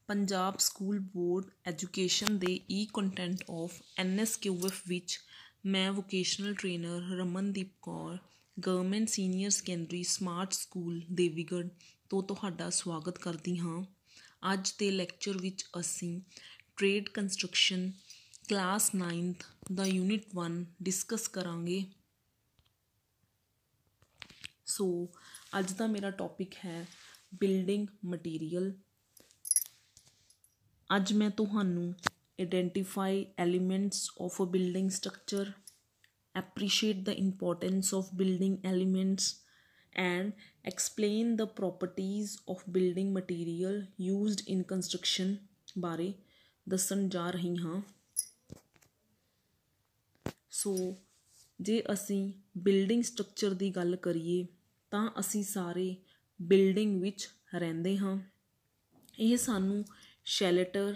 Punjab school board education ਦੇ content of NSQF ਵਿੱਚ ਮੈਂ vocational trainer Ramandeep Kaur government senior secondary smart school Devigarh ਤੋਂ ਤੁਹਾਡਾ ਸਵਾਗਤ ਕਰਦੀ ਹਾਂ। ਅੱਜ ਦੇ ਲੈਕਚਰ ਵਿੱਚ ਅਸੀਂ ਟ੍ਰੇਡ ਕੰਸਟਰਕਸ਼ਨ ਕਲਾਸ 9th ਦਾ ਯੂਨਿਟ 1 ਡਿਸਕਸ ਕਰਾਂਗੇ। ਸੋ ਅੱਜ ਦਾ ਮੇਰਾ ਟੌਪਿਕ ਹੈ ਬਿਲਡਿੰਗ ਮਟੀਰੀਅਲ। ਅੱਜ ਮੈਂ ਤੁਹਾਨੂੰ identify elements of a building structure, appreciate the importance of building elements and explain the properties of building material used in construction ਬਾਰੇ ਦੱਸਣ ਜਾ ਰਹੀ ਹਾਂ। ਸੋ ਜੇ ਅਸੀਂ ਬਿਲਡਿੰਗ ਸਟਰਕਚਰ ਦੀ ਗੱਲ ਕਰੀਏ ਤਾਂ ਅਸੀਂ ਸਾਰੇ ਬਿਲਡਿੰਗ ਵਿੱਚ ਰਹਿੰਦੇ ਹਾਂ। ਇਹ ਸਾਨੂੰ ਸ਼ੈਲਟਰ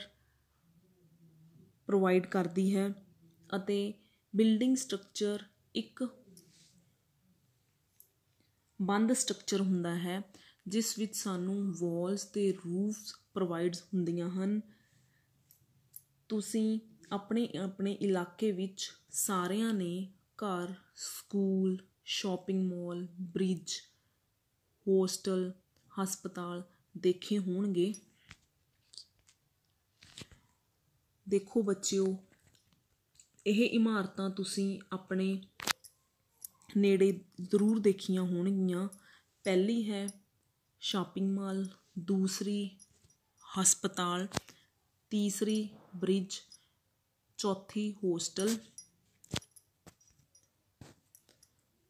ਪ੍ਰੋਵਾਈਡ ਕਰਦੀ ਹੈ ਅਤੇ ਬਿਲਡਿੰਗ ਸਟਰਕਚਰ ਇੱਕ ਬੰਦ ਸਟਰਕਚਰ ਹੁੰਦਾ ਹੈ ਜਿਸ ਵਿੱਚ ਸਾਨੂੰ ਵਾਲਸ ਅਤੇ ਰੂਫਸ ਪ੍ਰੋਵਾਈਡਸ ਹੁੰਦੀਆਂ ਹਨ। ਤੁਸੀਂ ਆਪਣੇ ਇਲਾਕੇ ਵਿੱਚ ਸਾਰਿਆਂ ਨੇ ਘਰ, school, shopping mall, bridge, hostel, ਹਸਪਤਾਲ ਦੇਖੇ ਹੋਣਗੇ। ਦੇਖੋ ਬੱਚਿਓ, ਇਹ ਇਮਾਰਤਾਂ ਤੁਸੀਂ ਆਪਣੇ ਨੇੜੇ ਜ਼ਰੂਰ ਦੇਖੀਆਂ ਹੋਣਗੀਆਂ। ਪਹਿਲੀ ਹੈ ਸ਼ਾਪਿੰਗ ਮਾਲ, ਦੂਸਰੀ ਹਸਪਤਾਲ, ਤੀਸਰੀ ਬ੍ਰਿਜ, ਚੌਥੀ ਹੋਸਟਲ,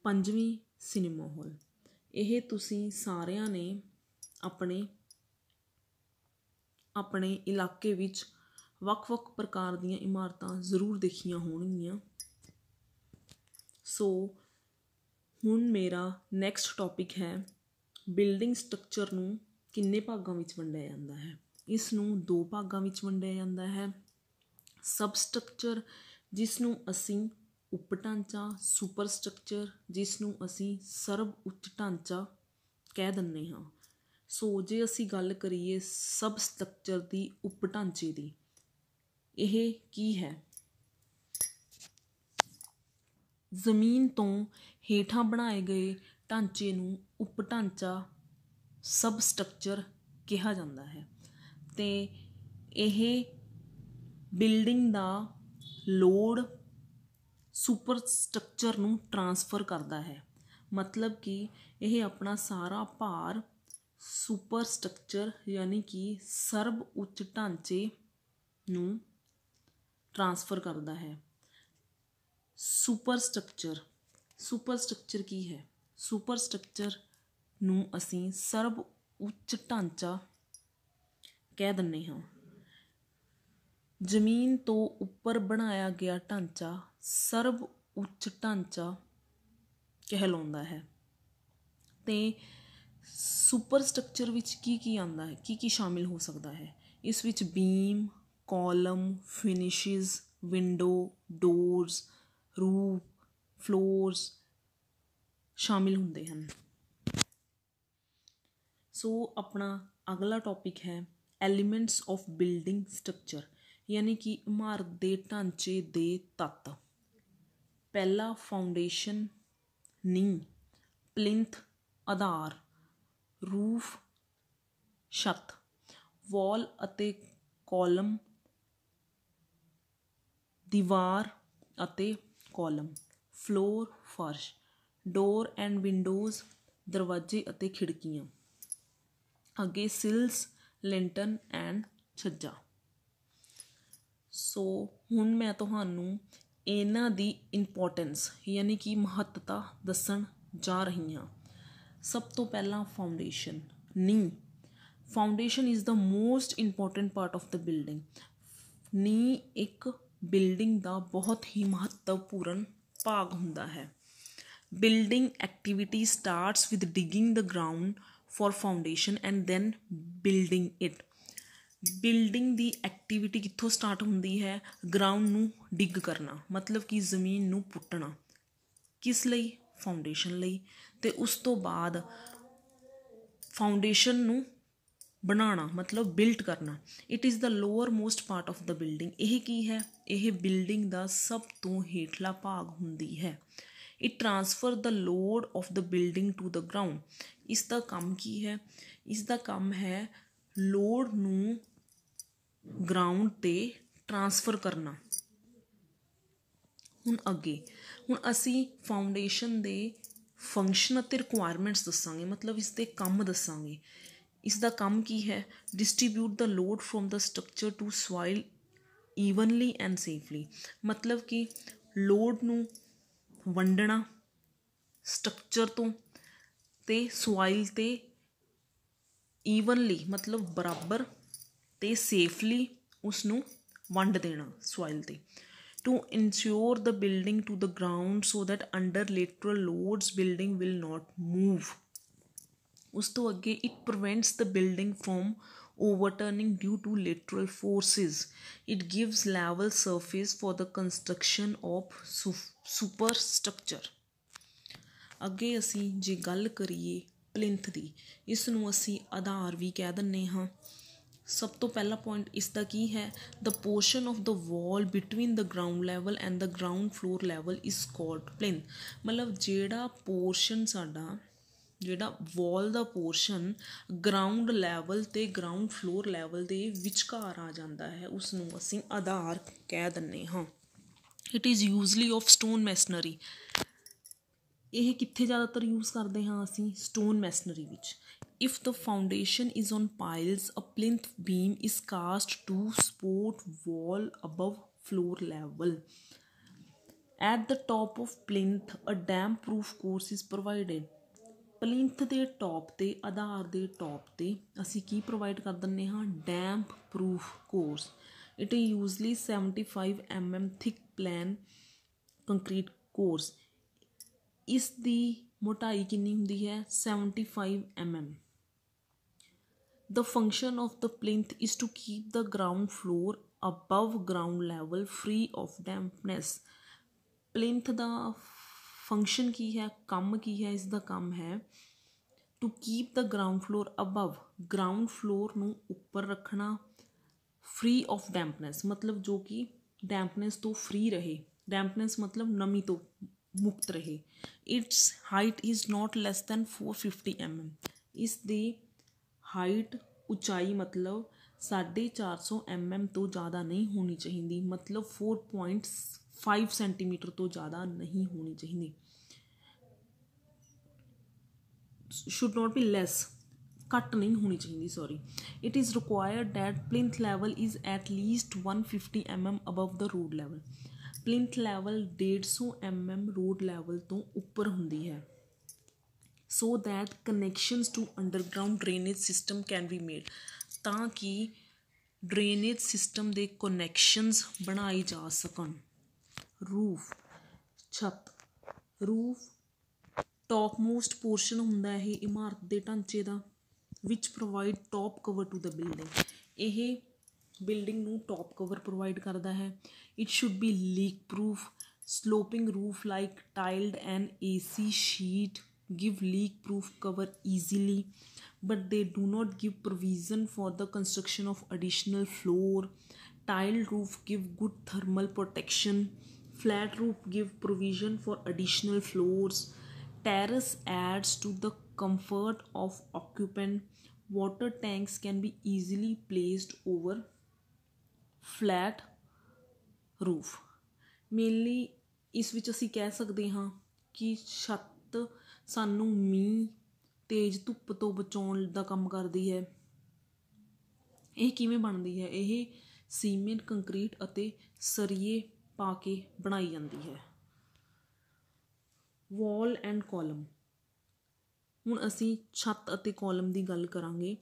ਪੰਜਵੀਂ ਸਿਨੇਮਾ ਹਾਲ। ਇਹ ਤੁਸੀਂ ਸਾਰਿਆਂ ਨੇ ਆਪਣੇ ਇਲਾਕੇ ਵਿੱਚ ਵੱਖ-ਵੱਖ ਪ੍ਰਕਾਰ ਦੀਆਂ ਇਮਾਰਤਾਂ ਜ਼ਰੂਰ ਦੇਖੀਆਂ ਹੋਣਗੀਆਂ। ਸੋ ਹੁਣ ਮੇਰਾ ਨੈਕਸਟ ਟੌਪਿਕ ਹੈ ਬਿਲਡਿੰਗ ਸਟਰਕਚਰ ਨੂੰ ਕਿੰਨੇ ਭਾਗਾਂ ਵਿੱਚ ਵੰਡਿਆ ਜਾਂਦਾ ਹੈ। ਇਸ ਨੂੰ 2 ਭਾਗਾਂ ਵਿੱਚ ਵੰਡਿਆ ਜਾਂਦਾ ਹੈ। ਸਬ ਸਟਰਕਚਰ ਜਿਸ ਨੂੰ ਅਸੀਂ ਉਪ ਢਾਂਚਾ, ਸੁਪਰ ਸਟਰਕਚਰ ਜਿਸ ਨੂੰ ਅਸੀਂ ਸਰਬ ਉੱਚ ਢਾਂਚਾ ਕਹਿ ਦਿੰਦੇ ਹਾਂ। ਸੋ ਜੇ ਅਸੀਂ ਗੱਲ ਕਰੀਏ ਸਬ ਸਟਰਕਚਰ ਦੀ, ਉਪ ਢਾਂਚੇ ਦੀ, ਇਹ ਕੀ ਹੈ? ਜ਼ਮੀਨ ਤੋਂ ਹੇਠਾਂ ਬਣਾਏ ਗਏ ਢਾਂਚੇ ਨੂੰ ਉਪ ਢਾਂਚਾ ਸਬ ਸਟਰਕਚਰ ਕਿਹਾ ਜਾਂਦਾ ਹੈ ਅਤੇ ਇਹ ਬਿਲਡਿੰਗ ਦਾ ਲੋਡ ਸੁਪਰ ਸਟਰਕਚਰ ਨੂੰ ਟਰਾਂਸਫਰ ਕਰਦਾ ਹੈ। ਮਤਲਬ ਕਿ ਇਹ ਆਪਣਾ ਸਾਰਾ ਭਾਰ ਸੁਪਰ ਸਟਰਕਚਰ ਯਾਨੀ ਕਿ ਸਰਬ ਉੱਚ ਢਾਂਚੇ ਨੂੰ ਟਰਾਂਸਫਰ ਕਰਦਾ ਹੈ। ਸੁਪਰ ਸਟਰਕਚਰ ਕੀ ਹੈ? ਸੁਪਰ ਸਟਰਕਚਰ ਨੂੰ ਅਸੀਂ ਸਰਬ ਉੱਚ ਢਾਂਚਾ ਕਹਿ ਦਿੰਦੇ ਹਾਂ। ਜ਼ਮੀਨ ਤੋਂ ਉੱਪਰ ਬਣਾਇਆ ਗਿਆ ਢਾਂਚਾ ਸਰਬ ਉੱਚ ਢਾਂਚਾ ਕਹਿਲਾਉਂਦਾ ਹੈ। ਅਤੇ ਸੁਪਰ ਸਟਰਕਚਰ ਵਿੱਚ ਕੀ ਆਉਂਦਾ ਹੈ, ਕੀ ਸ਼ਾਮਿਲ ਹੋ ਸਕਦਾ ਹੈ? ਇਸ ਵਿੱਚ beam, column, finishes, window, doors, roof, floors ਸ਼ਾਮਿਲ ਹੁੰਦੇ ਹਨ। ਸੋ ਆਪਣਾ ਅਗਲਾ ਟੌਪਿਕ ਹੈ ਐਲੀਮੈਂਟਸ ਆਫ ਬਿਲਡਿੰਗ ਸਟਰਕਚਰ ਯਾਨੀ ਕਿ ਇਮਾਰਤ ਦੇ ਢਾਂਚੇ ਦੇ ਤੱਤ। ਪਹਿਲਾ ਫਾਊਂਡੇਸ਼ਨ, ਨੀਂਹ, ਪਲਿੰਥ ਆਧਾਰ, ਰੂਫ ਛੱਤ, ਵਾਲ ਅਤੇ ਕਾਲਮ ਦੀਵਾਰ ਅਤੇ ਕਾਲਮ, ਫਲੋਰ ਫਰਸ਼, ਡੋਰ ਐਂਡ ਵਿੰਡੋਜ਼ ਦਰਵਾਜ਼ੇ ਅਤੇ ਖਿੜਕੀਆਂ, ਅੱਗੇ ਸਿਲਸ, ਲਿੰਟਨ ਐਂਡ ਛੱਜਾਂ। ਸੋ ਹੁਣ ਮੈਂ ਤੁਹਾਨੂੰ ਇਹਨਾਂ ਦੀ ਇੰਪੋਰਟੈਂਸ ਯਾਨੀ ਕਿ ਮਹੱਤਤਾ ਦੱਸਣ ਜਾ ਰਹੀ ਹਾਂ। ਸਭ ਤੋਂ ਪਹਿਲਾਂ ਫਾਊਂਡੇਸ਼ਨ, ਨੀਂਹ। Foundation is the most important part of the building. ਨੀਂਹ ਇੱਕ ਬਿਲਡਿੰਗ ਦਾ ਬਹੁਤ ਹੀ ਮਹੱਤਵਪੂਰਨ ਭਾਗ ਹੁੰਦਾ ਹੈ। Building activity starts with digging the ground for foundation and then building it. Building ਦੀ ਐਕਟੀਵਿਟੀ ਕਿੱਥੋਂ ਸਟਾਰਟ ਹੁੰਦੀ ਹੈ? ਗਰਾਊਂਡ ਨੂੰ ਡਿੱਗ ਕਰਨਾ, ਮਤਲਬ ਕਿ ਜ਼ਮੀਨ ਨੂੰ ਪੁੱਟਣਾ। ਕਿਸ ਲਈ? ਫਾਊਂਡੇਸ਼ਨ ਲਈ। ਅਤੇ ਉਸ ਤੋਂ ਬਾਅਦ ਫਾਊਂਡੇਸ਼ਨ ਨੂੰ बनाना मतलब बिल्ड करना। It is the lower most part of the building. ਇਹ ਕੀ ਹੈ? ਇਹ ਬਿਲਡਿੰਗ ਦਾ ਸਭ ਤੋਂ ਹੇਠਲਾ ਭਾਗ ਹੁੰਦੀ ਹੈ। It transfer the load of the building to the ground. ਇਸ ਦਾ ਕੰਮ ਕੀ ਹੈ? ਇਸ ਦਾ ਕੰਮ ਹੈ ਲੋਡ ਨੂੰ ਗਰਾਊਂਡ 'ਤੇ ਟਰਾਂਸਫਰ ਕਰਨਾ। ਹੁਣ ਅੱਗੇ ਅਸੀਂ ਫਾਊਂਡੇਸ਼ਨ ਦੇ ਫੰਕਸ਼ਨ ਅਤੇ ਰਿਕੁਆਇਰਮੈਂਟਸ ਦੱਸਾਂਗੇ, ਮਤਲਬ ਇਸ ਦੇ ਕੰਮ ਦੱਸਾਂਗੇ। ਇਸ ਦਾ ਕੰਮ ਕੀ ਹੈ? Distribute the load from the structure to soil evenly and safely. ਮਤਲਬ ਕਿ ਲੋਡ ਨੂੰ ਵੰਡਣਾ ਸਟਰਕਚਰ ਤੋਂ ਤੇ ਸੋਇਲ 'ਤੇ ਈਵਨਲੀ ਮਤਲਬ ਬਰਾਬਰ ਤੇ ਸੇਫਲੀ ਉਸ ਨੂੰ ਵੰਡ ਦੇਣਾ ਸੋਇਲ 'ਤੇ। to ensure the building to the ground so that under lateral loads building will not move। ਉਸ ਤੋਂ ਅੱਗੇ it prevents the building from overturning due to lateral forces। it gives level surface for the construction of superstructure। ਅੱਗੇ ਅਸੀਂ ਜੇ ਗੱਲ ਕਰੀਏ ਪਲਿੰਥ ਦੀ, ਇਸ ਨੂੰ ਅਸੀਂ ਆਧਾਰ ਵੀ ਕਹਿ ਦਿੰਦੇ ਹਾਂ। ਸਭ ਤੋਂ ਪਹਿਲਾ ਪੁਆਇੰਟ ਇਸ ਦਾ ਕੀ ਹੈ? The portion of the wall between the ground level and the ground floor level is called plinth. ਮਤਲਬ ਜਿਹੜਾ ਪੋਰਸ਼ਨ ਸਾਡਾ ਜਿਹੜਾ ਵਾਲ ਦਾ ਪੋਰਸ਼ਨ ਗਰਾਊਂਡ ਲੈਵਲ ਅਤੇ ਗਰਾਊਂਡ ਫਲੋਰ ਲੈਵਲ ਦੇ ਵਿਚਕਾਰ ਆ ਜਾਂਦਾ ਹੈ, ਉਸ ਨੂੰ ਅਸੀਂ ਆਧਾਰ ਕਹਿ ਦਿੰਦੇ ਹਾਂ। It is usually of stone masonry. ਇਹ ਕਿੱਥੇ ਜ਼ਿਆਦਾਤਰ ਯੂਜ਼ ਕਰਦੇ ਹਾਂ ਅਸੀਂ? ਸਟੋਨ ਮੈਸਨਰੀ ਵਿੱਚ। If the foundation is on piles, a plinth beam is cast to support wall above floor level। At the top of plinth, a damp-proof course is provided। ਪਲਿੰਥ ਦੇ top 'ਤੇ ਆਧਾਰ ਦੇ ਟੌਪ 'ਤੇ ਅਸੀਂ ਕੀ provide ਕਰ ਦਿੰਦੇ ਹਾਂ? Damp proof course. It is usually 75 mm thick plan concrete course. ਇਸ ਦੀ ਮੋਟਾਈ ਕਿੰਨੀ ਹੁੰਦੀ ਹੈ? 75 mm। The function of the plinth is to keep the ground floor above ground level free of dampness। plinth ਦਾ function ਕੀ ਹੈ? ਕੰਮ ਕੀ ਹੈ? ਇਸ ਦਾ ਕੰਮ ਹੈ to keep the ground floor above। ground floor ਨੂੰ ਉੱਪਰ ਰੱਖਣਾ, free of dampness ਮਤਲਬ ਜੋ ਕਿ dampness ਤੋਂ free ਰਹੇ। dampness ਮਤਲਬ ਨਮੀ ਤੋਂ ਮੁਕਤ ਰਹੇ। its height is not less than 450 mm। ਇਸ ਦੀ ਹਾਈਟ ਉਚਾਈ ਮਤਲਬ 450 mm ਤੋਂ ਜ਼ਿਆਦਾ ਨਹੀਂ ਹੋਣੀ ਚਾਹੀਦੀ, ਮਤਲਬ 4.5 ਸੈਂਟੀਮੀਟਰ ਤੋਂ ਜ਼ਿਆਦਾ ਨਹੀਂ ਹੋਣੀ ਚਾਹੀਦੀ। should not be less, ਘੱਟ ਨਹੀਂ ਹੋਣੀ ਚਾਹੀਦੀ, sorry. it is required that plinth level is at least 150 mm above the road level। plinth level 150 mm road level ਤੋਂ ਉੱਪਰ ਹੁੰਦੀ ਹੈ। so that connections to underground drainage system can be made। ਤਾਂ ਕਿ drainage system ਦੇ connections ਬਣਾਏ ਜਾ ਸਕਣ। roof ਛੱਤ। roof ਟੌਪ ਮੋਸਟ ਪੋਰਸ਼ਨ ਹੁੰਦਾ ਇਹ ਇਮਾਰਤ ਦੇ ਢਾਂਚੇ ਦਾ which provide top cover to the building। ਇਹ ਬਿਲਡਿੰਗ ਨੂੰ ਟੌਪ ਕਵਰ ਪ੍ਰੋਵਾਈਡ ਕਰਦਾ ਹੈ। it should be leak proof। sloping roof like tiled and AC sheet give leak proof cover easily, but they do not give provision for the construction of additional floor। tiled roof give good thermal protection। flat roof give provision for additional floors। terrace adds to the comfort of occupant। water tanks can be easily placed over flat roof। Mainly ਇਸ ਵਿੱਚ ਅਸੀਂ ਕਹਿ ਸਕਦੇ ਹਾਂ ਕਿ ਛੱਤ ਸਾਨੂੰ ਮੀਂਹ ਤੇਜ਼ ਧੁੱਪ ਤੋਂ ਬਚਾਉਣ ਦਾ ਕੰਮ ਕਰਦੀ ਹੈ। ਇਹ ਕਿਵੇਂ ਬਣਦੀ ਹੈ? ਇਹ ਸੀਮੈਂਟ ਕੰਕਰੀਟ ਅਤੇ ਸਰੀਏ ਪਾ ਕੇ ਬਣਾਈ ਜਾਂਦੀ ਹੈ। ਵਾਲ ਐਂਡ ਕਾਲਮ। ਹੁਣ ਅਸੀਂ ਛੱਤ ਅਤੇ ਕਾਲਮ ਦੀ ਗੱਲ ਕਰਾਂਗੇ।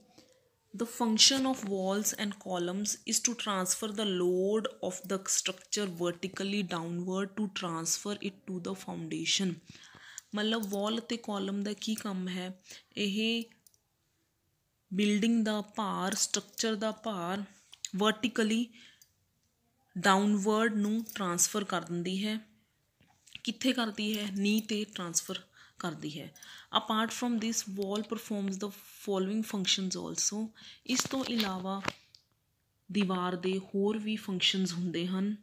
The function of walls and columns is to transfer the load of the structure vertically downward to transfer it to the foundation। ਮਤਲਬ ਵਾਲ ਅਤੇ ਕਾਲਮ ਦਾ ਕੀ ਕੰਮ ਹੈ? ਇਹ ਬਿਲਡਿੰਗ ਦਾ ਭਾਰ, ਸਟਰਕਚਰ ਦਾ ਭਾਰ ਵਰਟੀਕਲੀ ਡਾਊਨਵਰਡ ਨੂੰ ਟਰਾਂਸਫਰ ਕਰ ਦਿੰਦੀ ਹੈ। ਕਿੱਥੇ ਕਰਦੀ ਹੈ? ਨੀਂਹ 'ਤੇ ਟਰਾਂਸਫਰ ਕਰਦੀ ਹੈ। Apart from this wall performs the following functions also. ਇਸ ਤੋਂ ਇਲਾਵਾ ਦੀਵਾਰ ਦੇ ਹੋਰ ਵੀ ਫੰਕਸ਼ਨਸ ਹੁੰਦੇ ਹਨ।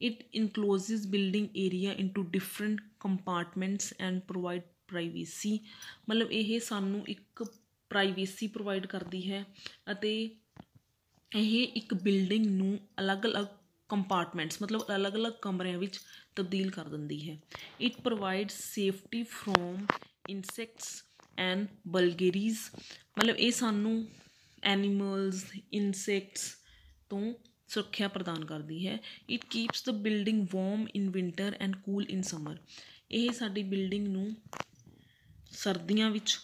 It encloses building area into different compartments and provide privacy. ਮਤਲਬ ਇਹ ਸਾਨੂੰ ਇੱਕ ਪ੍ਰਾਈਵੇਸੀ ਪ੍ਰੋਵਾਈਡ ਕਰਦੀ ਹੈ ਅਤੇ ਇਹ ਇੱਕ ਬਿਲਡਿੰਗ ਨੂੰ ਅਲੱਗ-ਅਲੱਗ ਕੰਪਾਰਟਮੈਂਟਸ ਮਤਲਬ ਅਲੱਗ-ਅਲੱਗ ਕਮਰਿਆਂ ਵਿੱਚ ਤਬਦੀਲ ਕਰ ਦਿੰਦੀ ਹੈ। It provide safety from insects and burglaries. ਮਤਲਬ ਇਹ ਸਾਨੂੰ ਐਨੀਮਲਸ ਇਨਸੈਕਟਸ ਤੋਂ ਸੁਰੱਖਿਆ ਪ੍ਰਦਾਨ ਕਰਦੀ ਹੈ। It keeps the building warm in winter and cool in summer. ਇਹ ਸਾਡੀ ਬਿਲਡਿੰਗ ਨੂੰ ਸਰਦੀਆਂ ਵਿੱਚ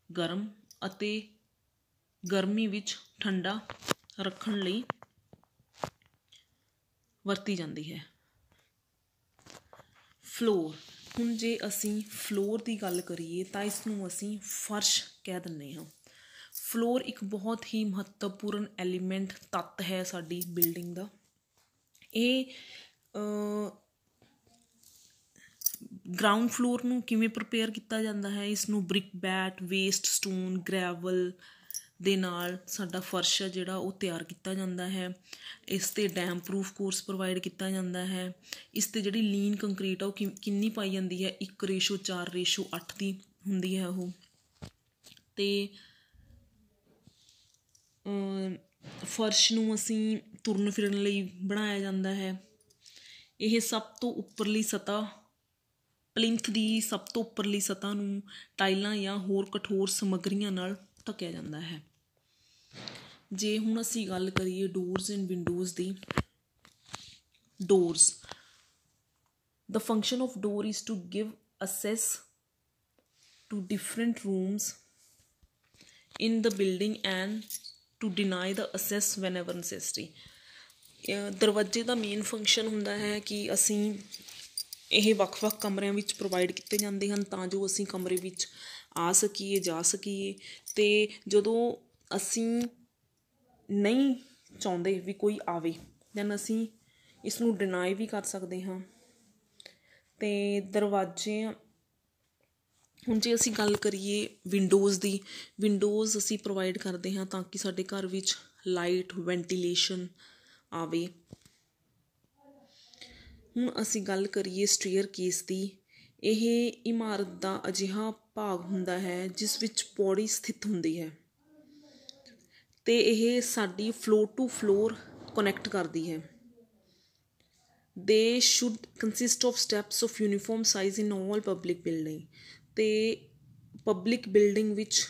ਗਰਮ ਅਤੇ ਗਰਮੀ ਵਿੱਚ ਠੰਡਾ ਰੱਖਣ ਲਈ ਵਰਤੀ ਜਾਂਦੀ ਹੈ। ਫਲੋਰ। ਹੁਣ ਜੇ ਅਸੀਂ ਫਲੋਰ ਦੀ ਗੱਲ ਕਰੀਏ ਤਾਂ ਇਸ ਨੂੰ ਅਸੀਂ ਫਰਸ਼ ਕਹਿ ਦਿੰਦੇ ਹਾਂ। ਫਲੋਰ ਇੱਕ ਬਹੁਤ ਹੀ ਮਹੱਤਵਪੂਰਨ ਐਲੀਮੈਂਟ ਤੱਤ ਹੈ ਸਾਡੀ ਬਿਲਡਿੰਗ ਦਾ। ਇਹ ਗਰਾਊਂਡ ਫਲੋਰ ਨੂੰ ਕਿਵੇਂ ਪ੍ਰਪੇਅਰ ਕੀਤਾ ਜਾਂਦਾ ਹੈ? ਇਸ ਨੂੰ brick bat waste stone gravel ਦੇ ਨਾਲ ਸਾਡਾ ਫਰਸ਼ ਹੈ ਜਿਹੜਾ ਉਹ ਤਿਆਰ ਕੀਤਾ ਜਾਂਦਾ ਹੈ। ਇਸ 'ਤੇ ਡੈਮ ਪ੍ਰੂਫ ਕੋਰਸ ਪ੍ਰੋਵਾਈਡ ਕੀਤਾ ਜਾਂਦਾ ਹੈ। ਇਸ 'ਤੇ ਜਿਹੜੀ ਲੀਨ ਕੰਕਰੀਟ ਆ ਉਹ ਕਿੰਨੀ ਪਾਈ ਜਾਂਦੀ ਹੈ? 1:4:8 ਦੀ ਹੁੰਦੀ ਹੈ ਉਹ। ਅਤੇ ਫਰਸ਼ ਨੂੰ ਅਸੀਂ ਤੁਰਨ ਫਿਰਨ ਲਈ ਬਣਾਇਆ ਜਾਂਦਾ ਹੈ। ਇਹ ਸਭ ਤੋਂ ਉੱਪਰਲੀ ਸਤ੍ਹਾ ਪਲਿੰਥ ਦੀ ਸਭ ਤੋਂ ਉੱਪਰਲੀ ਸਤ੍ਹਾ ਨੂੰ ਟਾਈਲਾਂ ਜਾਂ ਹੋਰ ਕਠੋਰ ਸਮੱਗਰੀਆਂ ਨਾਲ ਢੱਕਿਆ ਜਾਂਦਾ ਹੈ। ਜੇ ਹੁਣ ਅਸੀਂ ਗੱਲ ਕਰੀਏ ਡੋਰਸ ਐਂਡ ਵਿੰਡੋਜ਼ ਦੀ। Doors. The function of door is to give access to different rooms in the building and to deny the access whenever necessary. ਦਰਵਾਜ਼ੇ ਦਾ ਮੇਨ ਫੰਕਸ਼ਨ ਹੁੰਦਾ ਹੈ ਕਿ ਅਸੀਂ ਇਹ ਵੱਖ-ਵੱਖ ਕਮਰਿਆਂ ਵਿੱਚ ਪ੍ਰੋਵਾਈਡ ਕੀਤੇ ਜਾਂਦੇ ਹਨ ਤਾਂ ਜੋ ਅਸੀਂ ਕਮਰੇ ਵਿੱਚ ਆ ਸਕੀਏ ਜਾ ਸਕੀਏ। ਅਤੇ ਜਦੋਂ ਅਸੀਂ ਨਹੀਂ ਚਾਹੁੰਦੇ ਵੀ ਕੋਈ ਆਵੇ ਦੈਨ ਅਸੀਂ ਇਸ ਨੂੰ ਡਿਨਾਈ ਵੀ ਕਰ ਸਕਦੇ ਹਾਂ। ਅਤੇ ਦਰਵਾਜ਼ੇ ਹੁਣ ਜੇ ਅਸੀਂ ਗੱਲ ਕਰੀਏ ਵਿੰਡੋਜ਼ ਦੀ। ਵਿੰਡੋਜ਼ ਅਸੀਂ ਪ੍ਰੋਵਾਈਡ ਕਰਦੇ ਹਾਂ ਤਾਂ ਕਿ ਸਾਡੇ ਘਰ ਵਿੱਚ ਲਾਈਟ ਵੈਂਟੀਲੇਸ਼ਨ ਆਵੇ। ਹੁਣ ਅਸੀਂ ਗੱਲ ਕਰੀਏ ਸਟੇਅਰ ਕੇਸ ਦੀ। ਇਹ ਇਮਾਰਤ ਦਾ ਅਜਿਹਾ ਭਾਗ ਹੁੰਦਾ ਹੈ ਜਿਸ ਵਿੱਚ ਪੌੜੀ ਸਥਿਤ ਹੁੰਦੀ ਹੈ ਅਤੇ ਇਹ ਸਾਡੀ ਫਲੋਰ ਟੂ ਫਲੋਰ ਕਨੈਕਟ ਕਰਦੀ ਹੈ। ਦੇ should consist of steps of uniform size in all public building. ਅਤੇ ਪਬਲਿਕ ਬਿਲਡਿੰਗ ਵਿੱਚ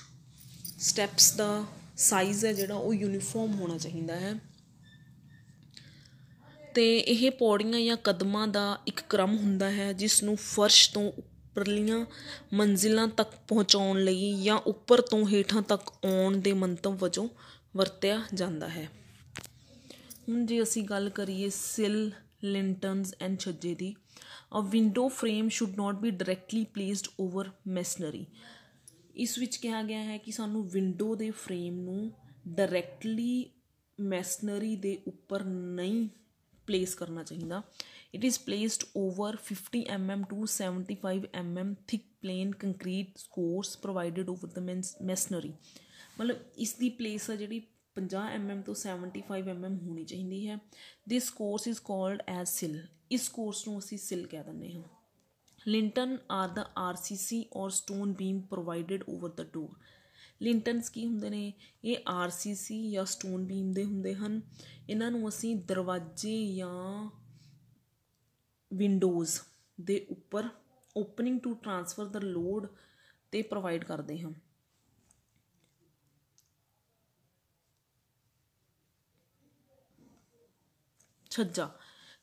ਸਟੈਪਸ ਦਾ ਸਾਈਜ਼ ਹੈ ਜਿਹੜਾ ਉਹ ਯੂਨੀਫਾਰਮ ਹੋਣਾ ਚਾਹੀਦਾ ਹੈ। ਅਤੇ ਇਹ ਪੌੜੀਆਂ ਜਾਂ ਕਦਮਾਂ ਦਾ ਇੱਕ ਕ੍ਰਮ ਹੁੰਦਾ ਹੈ ਜਿਸ ਨੂੰ ਫਰਸ਼ ਤੋਂ ਉੱਪਰਲੀਆਂ ਮੰਜ਼ਿਲਾਂ ਤੱਕ ਪਹੁੰਚਾਉਣ ਲਈ ਜਾਂ ਉੱਪਰ ਤੋਂ ਹੇਠਾਂ ਤੱਕ ਆਉਣ ਦੇ ਮੰਤਵ ਵਜੋਂ ਵਰਤਿਆ ਜਾਂਦਾ ਹੈ। ਹੁਣ ਜੇ ਅਸੀਂ ਗੱਲ ਕਰੀਏ ਸਿਲ ਲਿੰਟਨਸ ਐਂਡ ਛੱਜੇ ਦੀ। A window frame should not be directly placed over masonry. ਇਸ ਵਿੱਚ ਕਿਹਾ ਗਿਆ ਹੈ ਕਿ ਸਾਨੂੰ ਵਿੰਡੋ ਦੇ ਫਰੇਮ ਨੂੰ ਡਾਇਰੈਕਟਲੀ ਮੈਸਨਰੀ ਦੇ ਉੱਪਰ ਨਹੀਂ ਪਲੇਸ ਕਰਨਾ ਚਾਹੀਦਾ। It is placed over 50 mm to 75 mm thick plain concrete courses provided over the masonry. ਮਤਲਬ ਇਸ ਦੀ ਪਲੇਸ ਆ ਜਿਹੜੀ 50 mm ਤੋਂ 75 mm ਹੋਣੀ ਚਾਹੀਦੀ ਹੈ। This course is called as sill. ਇਸ ਕੋਰਸ ਨੂੰ ਅਸੀਂ ਸਿਲ ਕਹਿ ਦਿੰਦੇ ਹਾਂ। Lintel are the RCC or stone beam provided over the door. Lintels ਕੀ ਹੁੰਦੇ ਨੇ? ਇਹ RCC ਜਾਂ ਸਟੋਨ ਬੀਮ ਦੇ ਹੁੰਦੇ ਹਨ। ਇਹਨਾਂ ਨੂੰ ਅਸੀਂ ਦਰਵਾਜ਼ੇ ਜਾਂ ਵਿੰਡੋਜ਼ ਦੇ ਉੱਪਰ opening to transfer the load 'ਤੇ ਪ੍ਰੋਵਾਈਡ ਕਰਦੇ ਹਾਂ। Chhajja.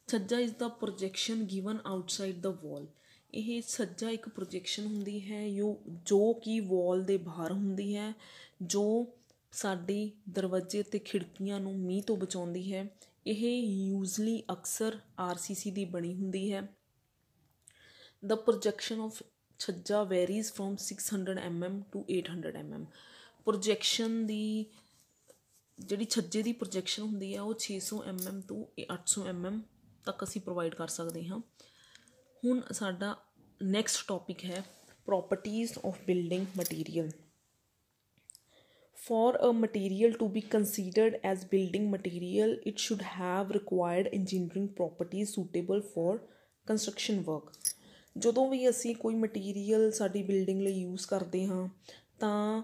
Chhajja is the projection given outside the wall. ਇਹ ਛੱਜਾ ਇੱਕ ਪ੍ਰੋਜੈਕਸ਼ਨ ਹੁੰਦੀ ਹੈ ਜੋ ਕਿ ਵਾਲ ਦੇ ਬਾਹਰ ਹੁੰਦੀ ਹੈ, ਜੋ ਸਾਡੀ ਦਰਵਾਜ਼ੇ ਅਤੇ ਖਿੜਕੀਆਂ ਨੂੰ ਮੀਂਹ ਤੋਂ ਬਚਾਉਂਦੀ ਹੈ। ਇਹ ਯੂਜ਼ਲੀ ਅਕਸਰ RCC ਦੀ ਬਣੀ ਹੁੰਦੀ ਹੈ। The projection of chhajja varies from 600 mm to 800 mm। Projection ਦੀ ਜਿਹੜੀ ਛੱਜੇ ਦੀ ਪ੍ਰੋਜੈਕਸ਼ਨ ਹੁੰਦੀ ਹੈ ਉਹ 600 mm ਤੋਂ 800 mm ਤੱਕ ਅਸੀਂ ਪ੍ਰੋਵਾਈਡ ਕਰ ਸਕਦੇ ਹਾਂ। ਹੁਣ ਸਾਡਾ ਨੈਕਸਟ ਟੋਪਿਕ ਹੈ Properties of building material. For a material to be considered as building material, it should have required engineering properties suitable for construction work. ਜਦੋਂ ਵੀ ਅਸੀਂ ਕੋਈ ਮਟੀਰੀਅਲ ਸਾਡੀ ਬਿਲਡਿੰਗ ਲਈ ਯੂਜ਼ ਕਰਦੇ ਹਾਂ ਤਾਂ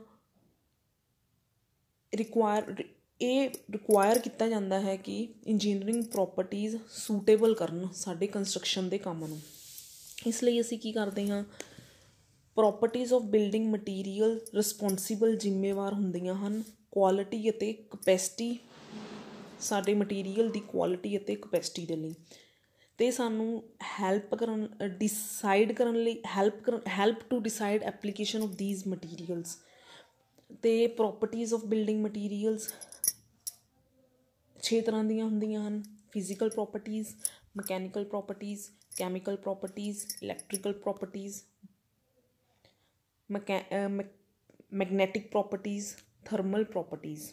ਰਿਕੁਆਇਰ ਕੀਤਾ ਜਾਂਦਾ ਹੈ ਕਿ ਇੰਜੀਨੀਅਰਿੰਗ ਪ੍ਰੋਪਰਟੀਜ਼ ਸੂਟੇਬਲ ਕਰਨ ਸਾਡੇ ਕੰਸਟਰਕਸ਼ਨ ਦੇ ਕੰਮ ਨੂੰ। ਇਸ ਲਈ ਅਸੀਂ ਕੀ ਕਰਦੇ ਹਾਂ, properties of building material responsible ਜ਼ਿੰਮੇਵਾਰ ਹੁੰਦੀਆਂ ਹਨ ਕੁਆਲਿਟੀ ਅਤੇ ਕਪੈਸਿਟੀ, ਸਾਡੇ ਮਟੀਰੀਅਲ ਦੀ ਕੁਆਲਿਟੀ ਅਤੇ ਕਪੈਸਿਟੀ ਦੇ ਲਈ, ਅਤੇ ਸਾਨੂੰ ਡਿਸਾਈਡ ਕਰਨ ਲਈ help to decide application of these materials. ਅਤੇ ਪ੍ਰੋਪਰਟੀਜ਼ ਆਫ ਬਿਲਡਿੰਗ ਮਟੀਰੀਅਲਸ 6 ਤਰ੍ਹਾਂ ਦੀਆਂ ਹੁੰਦੀਆਂ ਹਨ। Physical properties, mechanical properties, chemical properties, electrical properties, magnetic properties, thermal properties.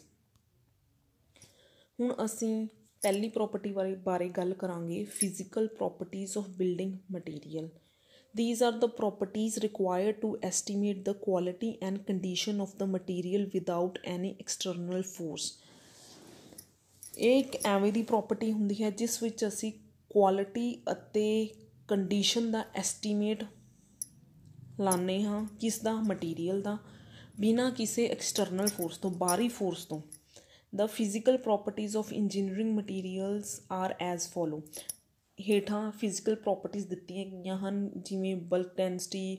ਹੁਣ ਅਸੀਂ ਪਹਿਲੀ ਪ੍ਰੋਪਰਟੀ ਬਾਰੇ ਗੱਲ ਕਰਾਂਗੇ, physical properties of building material. These are the properties required to estimate the quality and condition of the material without any external force। ਇਹ ਇੱਕ ਐਵੇਂ ਦੀ property ਹੁੰਦੀ ਹੈ ਜਿਸ ਵਿੱਚ ਅਸੀਂ ਕੁਆਲਿਟੀ ਅਤੇ ਕੰਡੀਸ਼ਨ ਦਾ ਐਸਟੀਮੇਟ ਲਾਉਂਦੇ ਹਾਂ, ਕਿਸ ਦਾ, ਮਟੀਰੀਅਲ ਦਾ, ਬਿਨਾਂ ਕਿਸੇ ਐਕਸਟਰਨਲ ਫੋਰਸ ਤੋਂ, ਬਾਹਰੀ ਫੋਰਸ ਤੋਂ। The physical properties of engineering materials are as follow। ਹੇਠਾਂ ਫਿਜ਼ੀਕਲ ਪ੍ਰੋਪਰਟੀਜ਼ ਦਿੱਤੀਆਂ ਗਈਆਂ ਹਨ, ਜਿਵੇਂ bulk density,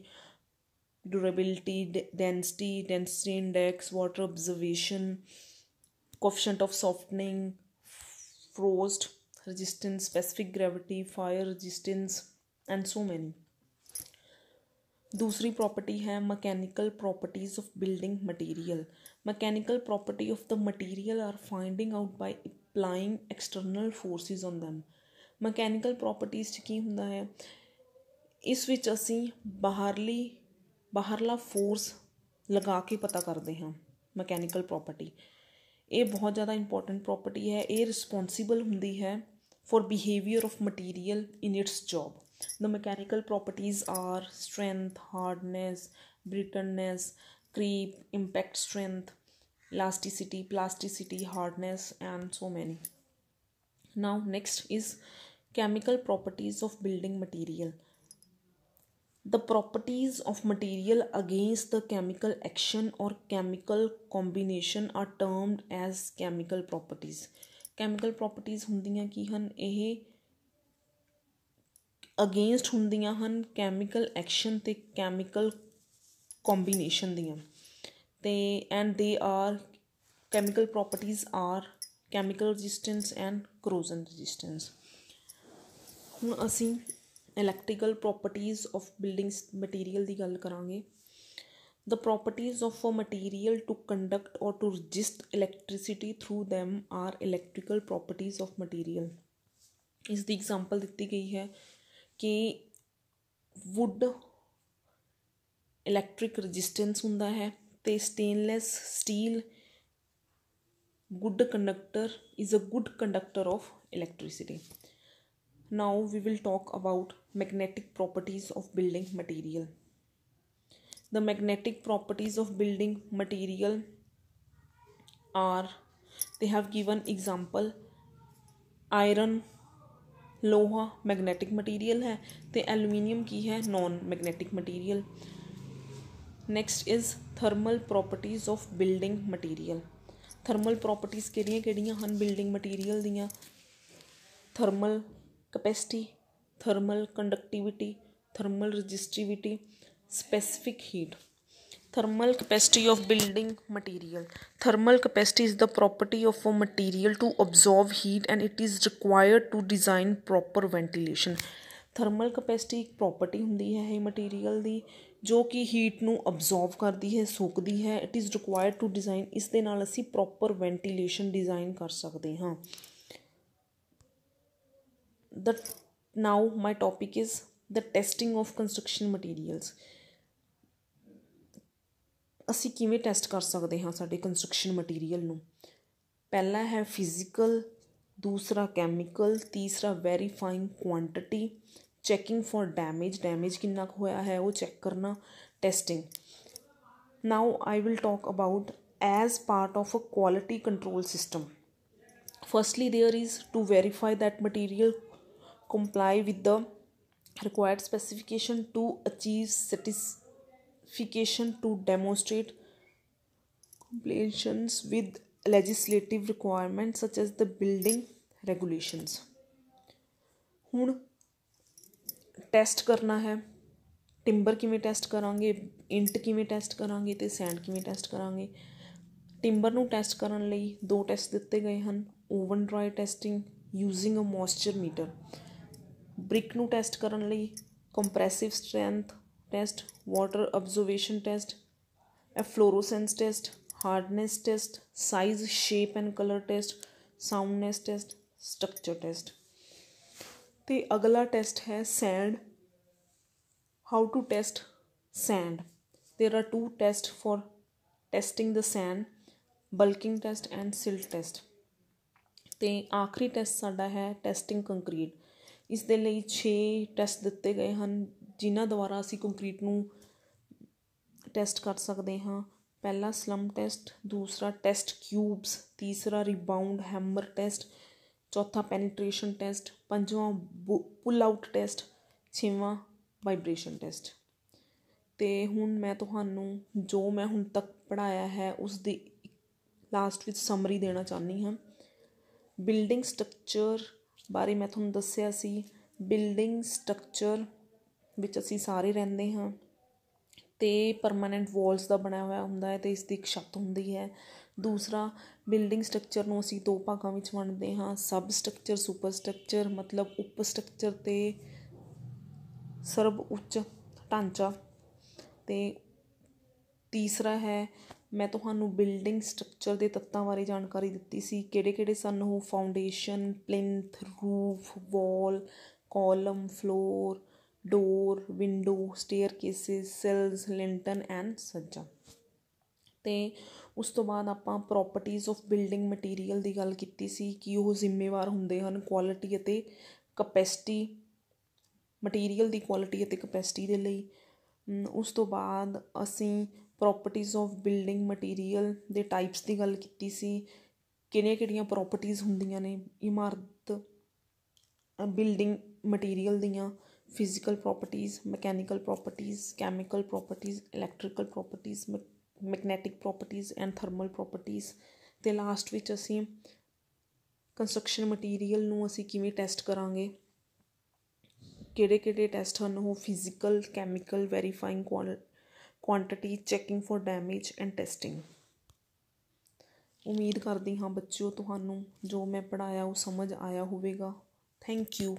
durability, density index, water observation, coefficient of softening, frost resistance, specific gravity, fire resistance and so many. ਦੂਸਰੀ property ਹੈ mechanical properties of building material. Mechanical property of the material are finding out by applying external forces on them. Mechanical properties 'ਚ ਕੀ ਹੁੰਦਾ ਹੈ, ਇਸ ਵਿੱਚ ਅਸੀਂ ਬਾਹਰਲਾ ਫੋਰਸ ਲਗਾ ਕੇ ਪਤਾ ਕਰਦੇ ਹਾਂ। ਮਕੈਨੀਕਲ ਪ੍ਰੋਪਰਟੀ ਇਹ ਬਹੁਤ ਜ਼ਿਆਦਾ ਇੰਪੋਰਟੈਂਟ ਪ੍ਰੋਪਰਟੀ ਹੈ। ਇਹ ਰਿਸਪੋਂਸੀਬਲ ਹੁੰਦੀ ਹੈ for behaviour of material in it's job. The mechanical properties are strength, hardness, brittleness, creep, impact strength, elasticity, plasticity, hardness, and so many. Now next is chemical properties of building material. The properties of material against the chemical action or chemical combination are termed as chemical properties। chemical properties ਹੁੰਦੀਆਂ ਕੀ ਹਨ, ਇਹ against ਹੁੰਦੀਆਂ ਹਨ chemical action ਅਤੇ chemical combination ਦੀਆਂ, ਅਤੇ and they are chemical properties are chemical resistance and corrosion resistance। ਹੁਣ ਅਸੀਂ electrical properties of building material ਦੀ ਗੱਲ ਕਰਾਂਗੇ। The properties of a material to conduct or to resist electricity through them are electrical properties of material। ਇਸ ਦੀ example ਦਿੱਤੀ ਗਈ ਹੈ ਕਿ wood electric resistance ਹੁੰਦਾ ਹੈ ਅਤੇ stainless steel good conductor is a good conductor of electricity। Now we will talk about magnetic properties of building material। The magnetic properties of building material are, they have given example, iron ਲੋਹਾ magnetic material ਹੈ ਅਤੇ aluminium ਕੀ ਹੈ, non magnetic material. Next is thermal properties of building material. Thermal properties ਕਿਹੜੀਆਂ ਹਨ building material ਦੀਆਂ, thermal capacity, thermal conductivity, thermal resistivity, specific heat. Thermal capacity of building material। Thermal capacity is the property of a material to absorb heat and it is required to design proper ventilation। Thermal capacity ਇੱਕ property ਹੁੰਦੀ ਹੈ ਇਹ material ਦੀ ਜੋ ਕਿ heat ਨੂੰ absorb ਕਰਦੀ ਹੈ, ਸੋਕਦੀ ਹੈ। It is required to design, ਇਸ ਦੇ ਨਾਲ ਅਸੀਂ ਪ੍ਰੋਪਰ ਵੈਂਟੀਲੇਸ਼ਨ ਡਿਜ਼ਾਈਨ ਕਰ ਸਕਦੇ ਹਾਂ। Now my topic is the testing of construction materials. ਅਸੀਂ ਕਿਵੇਂ ਟੈਸਟ ਕਰ ਸਕਦੇ ਹਾਂ ਸਾਡੇ ਕੰਸਟਰਕਸ਼ਨ ਮਟੀਰੀਅਲ ਨੂੰ। ਪਹਿਲਾ ਹੈ ਫਿਜ਼ੀਕਲ, ਦੂਸਰਾ ਕੈਮੀਕਲ, ਤੀਸਰਾ verifying quantity, checking for damage ਕਿੰਨਾ ਕੁ ਹੋਇਆ ਹੈ ਉਹ ਚੈੱਕ ਕਰਨਾ, testing. Now I will talk about as part of a quality control system. Firstly, there is to verify that material comply with the required specification to achieve satisfaction, to demonstrate compliance with legislative requirements such as the building regulations. ਹੁਣ test ਕਰਨਾ ਹੈ, timber ਕਿਵੇਂ test ਕਰਾਂਗੇ, int ਕਿਵੇਂ test ਕਰਾਂਗੇ ਅਤੇ send ਕਿਵੇਂ test ਕਰਾਂਗੇ। ਟਿੰਬਰ ਨੂੰ ਟੈਸਟ ਕਰਨ ਲਈ 2 ਟੈਸਟ ਦਿੱਤੇ ਗਏ ਹਨ, oven dry testing using a moisture meter. Brick ਨੂੰ ਟੈਸਟ ਕਰਨ ਲਈ compressive strength test, water observation test, efflorescence test, hardness test, size shape and colour test, soundness test, structure test. ਅਤੇ ਅਗਲਾ ਟੈਸਟ ਹੈ sand. How to test sand. There are 2 test for testing the sand, bulking test and silt test. ਅਤੇ ਆਖਰੀ test ਸਾਡਾ ਹੈ testing concrete. ਇਸ ਦੇ ਲਈ 6 ਟੈਸਟ ਦਿੱਤੇ ਗਏ ਹਨ ਜਿਨ੍ਹਾਂ ਦੁਆਰਾ ਅਸੀਂ ਕੰਕਰੀਟ ਨੂੰ ਟੈਸਟ ਕਰ ਸਕਦੇ ਹਾਂ। ਪਹਿਲਾ ਸਲਮ ਟੈਸਟ, ਦੂਸਰਾ ਟੈਸਟ ਕਿਊਬਸ, ਤੀਸਰਾ ਰਿਬਾਊਂਡ ਹੈਮਰ ਟੈਸਟ, ਚੌਥਾ ਪੈਨੀਟ੍ਰੇਸ਼ਨ ਟੈਸਟ, ਪੰਜਵਾਂ ਪੁੱਲ ਆਊਟ ਟੈਸਟ, 6ਵਾਂ ਵਾਈਬ੍ਰੇਸ਼ਨ ਟੈਸਟ। ਅਤੇ ਹੁਣ ਮੈਂ ਤੁਹਾਨੂੰ ਜੋ ਮੈਂ ਹੁਣ ਤੱਕ ਪੜ੍ਹਾਇਆ ਹੈ ਉਸ ਦੀ ਲਾਸਟ ਵਿੱਚ ਸਮਰੀ ਦੇਣਾ ਚਾਹੁੰਦੀ ਹਾਂ। ਬਿਲਡਿੰਗ ਸਟਰਕਚਰ ਬਾਰੇ ਮੈਂ ਤੁਹਾਨੂੰ ਦੱਸਿਆ ਸੀ। ਬਿਲਡਿੰਗ ਸਟਰਕਚਰ ਵਿੱਚ ਅਸੀਂ ਸਾਰੇ ਰਹਿੰਦੇ ਹਾਂ ਅਤੇ ਪਰਮਾਨੈਂਟ ਵਾਲਸ ਦਾ ਬਣਿਆ ਹੋਇਆ ਹੁੰਦਾ ਹੈ ਅਤੇ ਇਸ ਦੀ ਇੱਕ ਛੱਤ ਹੁੰਦੀ ਹੈ। ਦੂਸਰਾ, ਬਿਲਡਿੰਗ ਸਟਰਕਚਰ ਨੂੰ ਅਸੀਂ 2 ਭਾਗਾਂ ਵਿੱਚ ਵੰਡਦੇ ਹਾਂ, ਸਬ ਸਟਰਕਚਰ, ਸੁਪਰ ਸਟਰਕਚਰ, ਮਤਲਬ ਉਪ ਸਟਰਕਚਰ ਅਤੇ ਸਰਬ ਉੱਚ ਢਾਂਚਾ। ਅਤੇ ਤੀਸਰਾ ਹੈ, ਮੈਂ ਤੁਹਾਨੂੰ ਬਿਲਡਿੰਗ ਸਟਰਕਚਰ ਦੇ ਤੱਤਾਂ ਬਾਰੇ ਜਾਣਕਾਰੀ ਦਿੱਤੀ ਸੀ, ਕਿਹੜੇ ਕਿਹੜੇ ਸਨ ਉਹ, foundation, plinth, roof, wall, column, floor, door, window, staircases, sills, lintel and chhajja. ਅਤੇ ਉਸ ਤੋਂ ਬਾਅਦ ਆਪਾਂ ਪ੍ਰੋਪਰਟੀਜ਼ ਆਫ ਬਿਲਡਿੰਗ ਮਟੀਰੀਅਲ ਦੀ ਗੱਲ ਕੀਤੀ ਸੀ ਕਿ ਉਹ ਜ਼ਿੰਮੇਵਾਰ ਹੁੰਦੇ ਹਨ ਕੁਆਲਿਟੀ ਅਤੇ ਕਪੈਸਿਟੀ, ਮਟੀਰੀਅਲ ਦੀ ਕੁਆਲਿਟੀ ਅਤੇ ਕਪੈਸਿਟੀ ਦੇ ਲਈ। ਉਸ ਤੋਂ ਬਾਅਦ ਅਸੀਂ ਪ੍ਰੋਪਰਟੀਜ਼ ਆਫ ਬਿਲਡਿੰਗ ਮਟੀਰੀਅਲ ਦੇ ਟਾਈਪਸ ਦੀ ਗੱਲ ਕੀਤੀ ਸੀ, ਕਿਹੜੀਆਂ ਕਿਹੜੀਆਂ ਪ੍ਰੋਪਰਟੀਜ਼ ਹੁੰਦੀਆਂ ਨੇ ਇਮਾਰਤ ਬਿਲਡਿੰਗ ਮਟੀਰੀਅਲ ਦੀਆਂ। Physical properties, mechanical properties, chemical properties, electrical properties, magnetic properties and thermal properties. ਅਤੇ ਲਾਸਟ ਵਿੱਚ ਅਸੀਂ ਕੰਸਟਰਕਸ਼ਨ ਮਟੀਰੀਅਲ ਨੂੰ ਅਸੀਂ ਕਿਵੇਂ ਟੈਸਟ ਕਰਾਂਗੇ, ਕਿਹੜੇ ਕਿਹੜੇ ਟੈਸਟ ਹਨ ਉਹ, physical, chemical, verifying quantity, checking for damage and testing. ਉਮੀਦ ਕਰਦੀ ਹਾਂ ਬੱਚਿਓ ਤੁਹਾਨੂੰ ਜੋ ਮੈਂ ਪੜ੍ਹਾਇਆ ਉਹ ਸਮਝ ਆਇਆ ਹੋਵੇਗਾ। Thank you.